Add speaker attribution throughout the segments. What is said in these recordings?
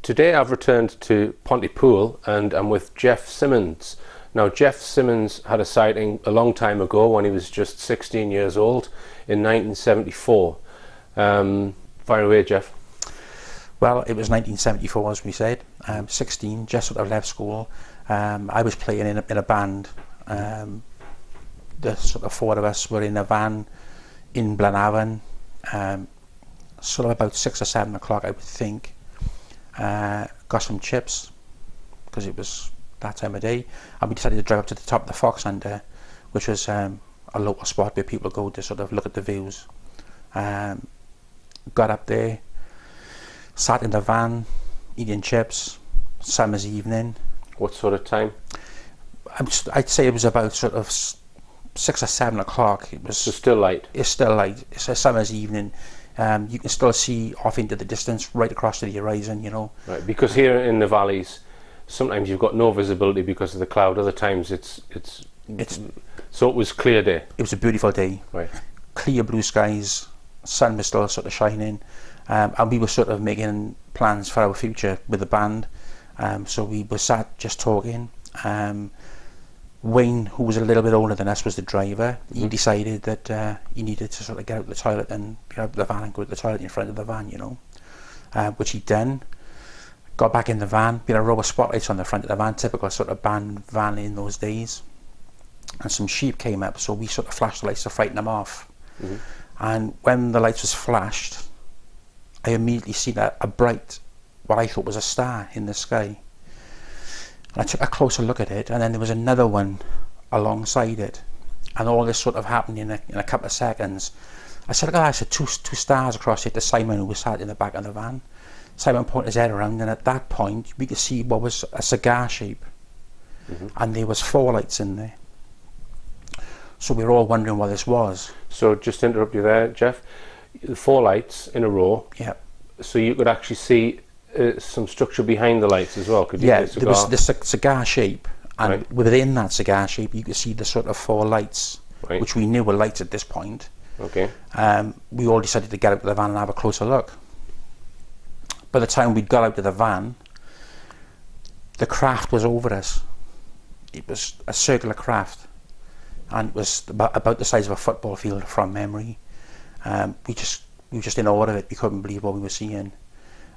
Speaker 1: Today I've returned to Pontypool and I'm with Jeff Simmonds. Now Jeff Simmonds had a sighting a long time ago when he was just 16 years old in 1974. Fire away, Jeff.
Speaker 2: Well, it was 1974, as we said. 16, just sort of left school. I was playing in a band. The sort of four of us were in a van in Blenavon, sort of about 6 or 7 o'clock, I would think. Got some chips because it was that time of day, and we decided to drive up to the top of the Fox Hunter, which was a local spot where people go to sort of look at the views. Got up there, sat in the van eating chips. Summer's evening.
Speaker 1: What sort of time?
Speaker 2: I'd say it was about sort of 6 or 7 o'clock. It was
Speaker 1: still light.
Speaker 2: It's still light. It's a summer's evening. You can still see off into the distance, right across to the horizon, you know.
Speaker 1: Right, because here in the valleys, sometimes you've got no visibility because of the cloud. Other times it's so it was clear day.
Speaker 2: It was a beautiful day.
Speaker 1: Right.
Speaker 2: Clear blue skies, sun was still sort of shining, and we were sort of making plans for our future with the band. So we were sat just talking. Wayne, who was a little bit older than us, was the driver. He decided that he needed to sort of get out of the toilet and get out of the van and go to the toilet in front of the van, you know, which he'd done. Got back in the van. We had a row of spotlights on the front of the van, typical sort of band van in those days. And some sheep came up, so we sort of flashed the lights to frighten them off. And when the lights was flashed, I immediately seen a bright, what I thought was a star in the sky. And I took a closer look at it, and then there was another one alongside it, and all this sort of happened in a couple of seconds. I said, "Look at that, I said, two stars across it," to Simon, who was sat in the back of the van. Simon pointed his head around, and at that point we could see what was a cigar shape, and there was 4 lights in there. So we were all wondering what this was.
Speaker 1: So just to interrupt you there, Jeff, 4 lights in a row.
Speaker 2: Yeah.
Speaker 1: So you could actually see some structure behind the lights as well, could you?
Speaker 2: Yeah, there was this cigar shape, and
Speaker 1: right.
Speaker 2: within that cigar shape you could see the sort of 4 lights,
Speaker 1: right.
Speaker 2: which we knew were lights at this point.
Speaker 1: Okay.
Speaker 2: We all decided to get out of the van and have a closer look. By the time we got out of the van, the craft was over us. It was a circular craft, and it was about the size of a football field from memory. We were just in awe of it. We couldn't believe what we were seeing.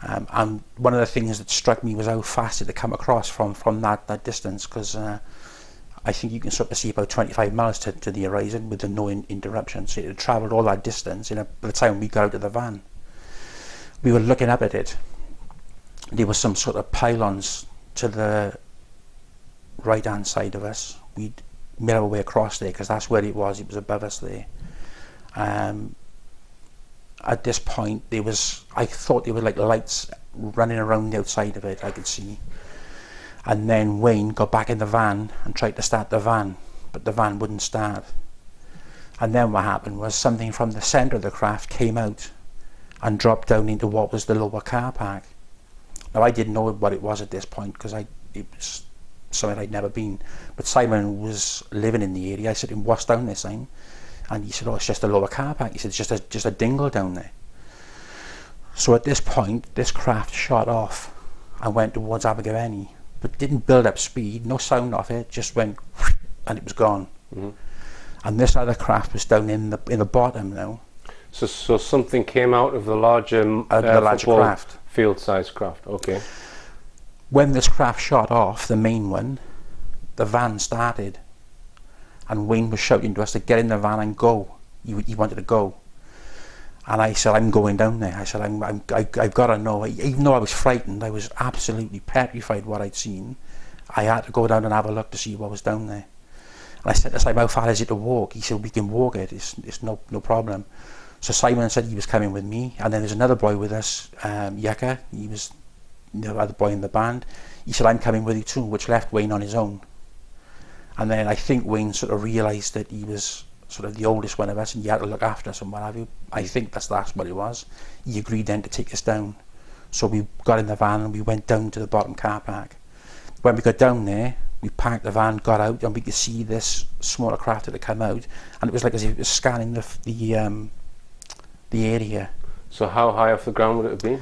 Speaker 2: And one of the things that struck me was how fast it had come across from that distance, because I think you can sort of see about 25 miles to the horizon with no interruption. So it had travelled all that distance by the time we got out of the van. We were looking up at it. There was some sort of pylons to the right hand side of us. We'd made our way across there because that's where it was above us there. At this point I thought there were like lights running around the outside of it, I could see. And then Wayne got back in the van and tried to start the van, but the van wouldn't start. And then what happened was something from the centre of the craft came out and dropped down into what was the lower car park. Now I didn't know what it was at this point because it was somewhere I'd never been, but Simon was living in the area. I said to him, "What's down there, Simon?" And he said, "Oh, it's just a lower car park." He said, "It's just a dingle down there." So at this point, this craft shot off and went towards Abergavenny, but didn't build up speed, no sound off it, just went and it was gone. And this other craft was down in the bottom now.
Speaker 1: So something came out of the larger
Speaker 2: craft,
Speaker 1: field-sized craft. Okay.
Speaker 2: When this craft shot off, the main one, the van started, and Wayne was shouting to us to get in the van and go. He wanted to go, and I said, "I'm going down there." I said, "I've got to know." Even though I was frightened, I was absolutely petrified what I'd seen. I had to go down and have a look to see what was down there. And I said to Simon, "How far is it to walk?" He said, "We can walk it. It's no problem." So Simon said he was coming with me, and then there's another boy with us, Yucca. He was the other boy in the band. He said, "I'm coming with you too," which left Wayne on his own. And then I think Wayne sort of realised that he was sort of the oldest one of us and he had to look after us and what have you. I think that's what it was. He agreed then to take us down. So we got in the van and we went down to the bottom car park. When we got down there, we parked the van, got out, and we could see this smaller craft that had come out, and it was like as if it was scanning the area.
Speaker 1: So how high off the ground would it have been?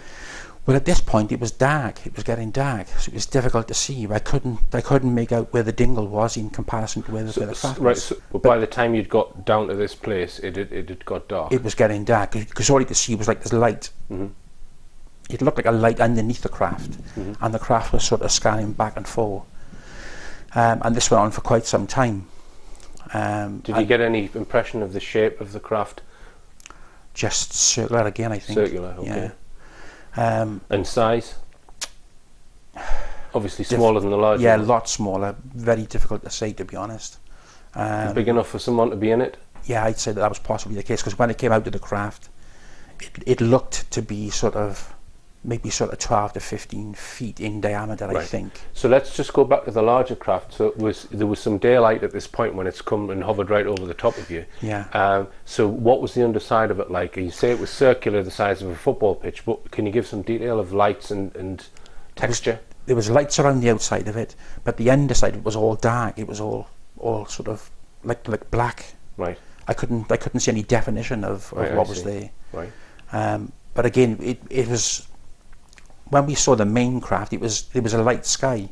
Speaker 2: Well, at this point it was dark. It was getting dark, so it was difficult to see. I couldn't make out where the dingle was in comparison to where the craft was.
Speaker 1: Right, but by the time you'd got down to this place, it had got dark.
Speaker 2: It was getting dark because all you could see was like this light.
Speaker 1: Mm-hmm.
Speaker 2: It looked like a light underneath the craft,
Speaker 1: Mm-hmm.
Speaker 2: and the craft was sort of scanning back and forth. And this went on for quite some time.
Speaker 1: Did you get any impression of the shape of the craft?
Speaker 2: Just circular again, I think.
Speaker 1: Circular, okay.
Speaker 2: Yeah.
Speaker 1: And size? Obviously smaller than the larger
Speaker 2: Yeah, a
Speaker 1: one.
Speaker 2: lot smaller. Very difficult to say, to be honest.
Speaker 1: Big enough for someone to be in it?
Speaker 2: Yeah, I'd say that was possibly the case, because when it came out of the craft, it looked to be sort of maybe sort of 12 to 15 feet in diameter,
Speaker 1: Right.
Speaker 2: I think.
Speaker 1: So let's just go back to the larger craft. So there was some daylight at this point when it's come and hovered right over the top of you.
Speaker 2: Yeah.
Speaker 1: So what was the underside of it like? You say it was circular, the size of a football pitch, but can you give some detail of lights and texture?
Speaker 2: There was lights around the outside of it, but the underside it was all dark. It was all sort of like black.
Speaker 1: Right.
Speaker 2: I couldn't see any definition of
Speaker 1: Right,
Speaker 2: what
Speaker 1: I
Speaker 2: was
Speaker 1: see.
Speaker 2: there.
Speaker 1: Right.
Speaker 2: But again, it was, when we saw the main craft, it was a light sky,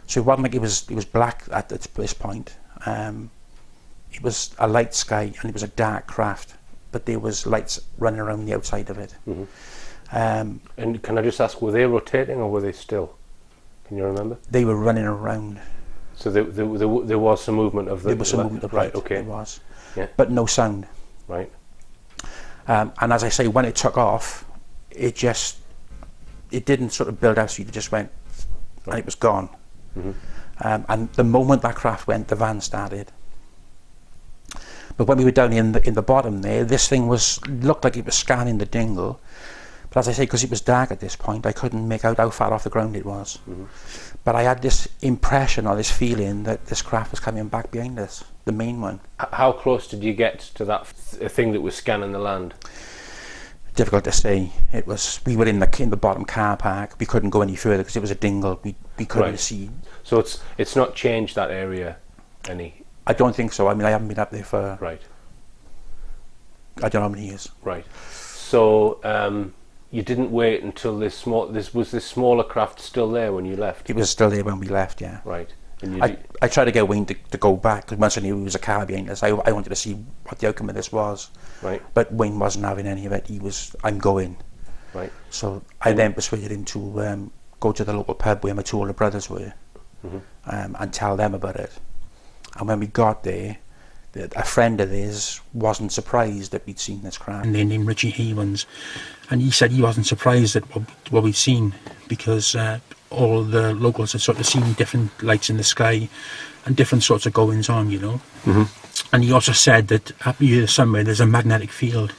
Speaker 2: so it wasn't like it was black at this point. It was a light sky and it was a dark craft, but there was lights running around the outside of it.
Speaker 1: Mm-hmm. And can I just ask, were they rotating or were they still? Can you remember?
Speaker 2: They were running around.
Speaker 1: So there was some movement of the...
Speaker 2: There was some movement of
Speaker 1: right,
Speaker 2: light.
Speaker 1: okay.
Speaker 2: There was.
Speaker 1: Yeah.
Speaker 2: But no sound.
Speaker 1: Right.
Speaker 2: And as I say, when it took off, it didn't sort of build out, so it just went, and it was gone.
Speaker 1: Mm-hmm.
Speaker 2: And the moment that craft went, the van started. But when we were down in the bottom there, this thing looked like it was scanning the dingle. But as I say, because it was dark at this point, I couldn't make out how far off the ground it was.
Speaker 1: Mm-hmm.
Speaker 2: But I had this impression or this feeling that this craft was coming back behind us, the main one.
Speaker 1: How close did you get to that thing that was scanning the land?
Speaker 2: Difficult to say. We were in the bottom car park. We couldn't go any further because it was a dingle. We couldn't
Speaker 1: Right.
Speaker 2: see.
Speaker 1: So it's not changed that area any?
Speaker 2: I don't think so. I mean, I haven't been up there for
Speaker 1: Right.
Speaker 2: I don't know how many years.
Speaker 1: Right. So you didn't wait until this smaller craft still there when you left?
Speaker 2: It was still there when we left. Yeah.
Speaker 1: Right. And
Speaker 2: I tried to get Wayne to go back, because once I knew there was a car behind us, I wanted to see what the outcome of this was.
Speaker 1: Right.
Speaker 2: But Wayne wasn't having any of it. I'm going.
Speaker 1: Right.
Speaker 2: So I then persuaded him to go to the local pub where my two older brothers were,
Speaker 1: Mm-hmm.
Speaker 2: and tell them about it. And when we got there, a friend of theirs wasn't surprised that we'd seen this craft.
Speaker 3: And they named Richie Hayman's, and he said he wasn't surprised at what we'd seen, because all the locals had sort of seen different lights in the sky and different sorts of goings on, you know.
Speaker 1: Mm-hmm.
Speaker 3: And he also said that up here somewhere there's a magnetic field,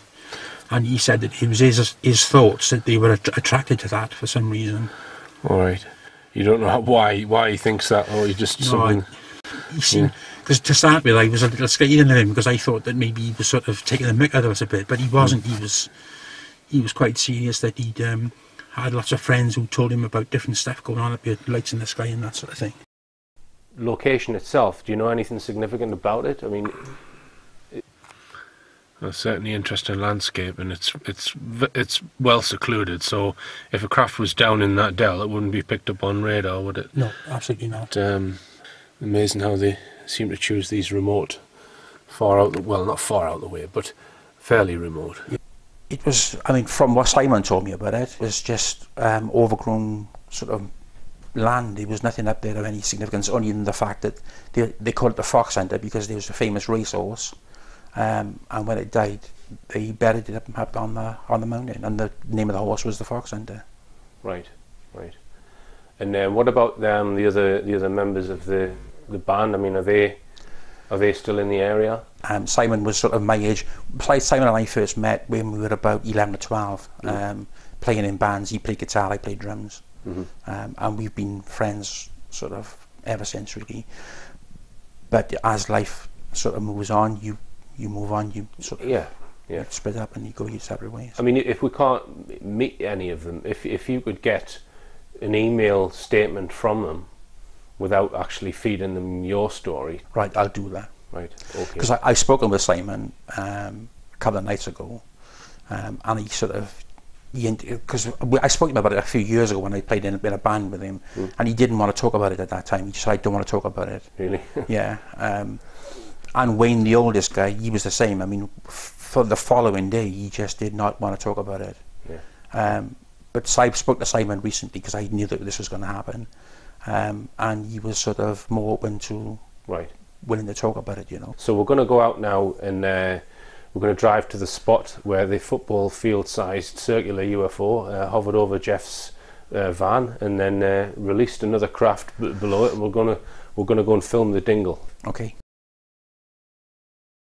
Speaker 3: and he said that it was his thoughts that they were attracted to that for some reason.
Speaker 1: All right. You don't know why he thinks that, or you just something...
Speaker 3: He seemed, because to start with I was a little scared of him, because I thought that maybe he was sort of taking the mick out of us a bit, but he wasn't. He was quite serious, that he'd had lots of friends who told him about different stuff going on up here, lights in the sky and that sort of thing.
Speaker 1: Location itself, do you know anything significant about it? I mean... Well, certainly interesting landscape, and it's well secluded, so if a craft was down in that dell, it wouldn't be picked up on radar, would it?
Speaker 3: No, absolutely not.
Speaker 1: Amazing how they seem to choose these remote, not far out the way, but fairly remote.
Speaker 2: It was, I mean, from what Simon told me about it, it was just overgrown sort of land. There was nothing up there of any significance, only in the fact that they called it the Fox Hunter because there was a famous racehorse, and when it died, they buried it up on the mountain, and the name of the horse was the Fox Hunter.
Speaker 1: Right, right. And what about the other members of the band? I mean, are they still in the area?
Speaker 2: Simon was sort of my age. Simon and I first met when we were about 11 or 12, playing in bands. He played guitar, I played drums, and we've been friends sort of ever since, really. But as life sort of moves on, you move on. You sort of you split up and you go your separate ways.
Speaker 1: I mean, if we can't meet any of them, if you could get an email statement from them without actually feeding them your story.
Speaker 2: Right, I'll do that.
Speaker 1: Right, okay.
Speaker 2: Because I've spoken with Simon a couple of nights ago, and he sort of because I spoke to him about it a few years ago when I played in a band with him, and he didn't want to talk about it at that time. He just said, I don't want to talk about it.
Speaker 1: Really?
Speaker 2: Yeah. And Wayne, the oldest guy, he was the same. I mean, for the following day, he just did not want to talk about it.
Speaker 1: Yeah.
Speaker 2: But I spoke to Simon recently because I knew that this was going to happen, and he was sort of more open to willing to talk about it, you know.
Speaker 1: So we're going to go out now and we're going to drive to the spot where the football field-sized circular UFO hovered over Jeff's van, and then released another craft below it, and we're going to go and film the dingle.
Speaker 2: Okay.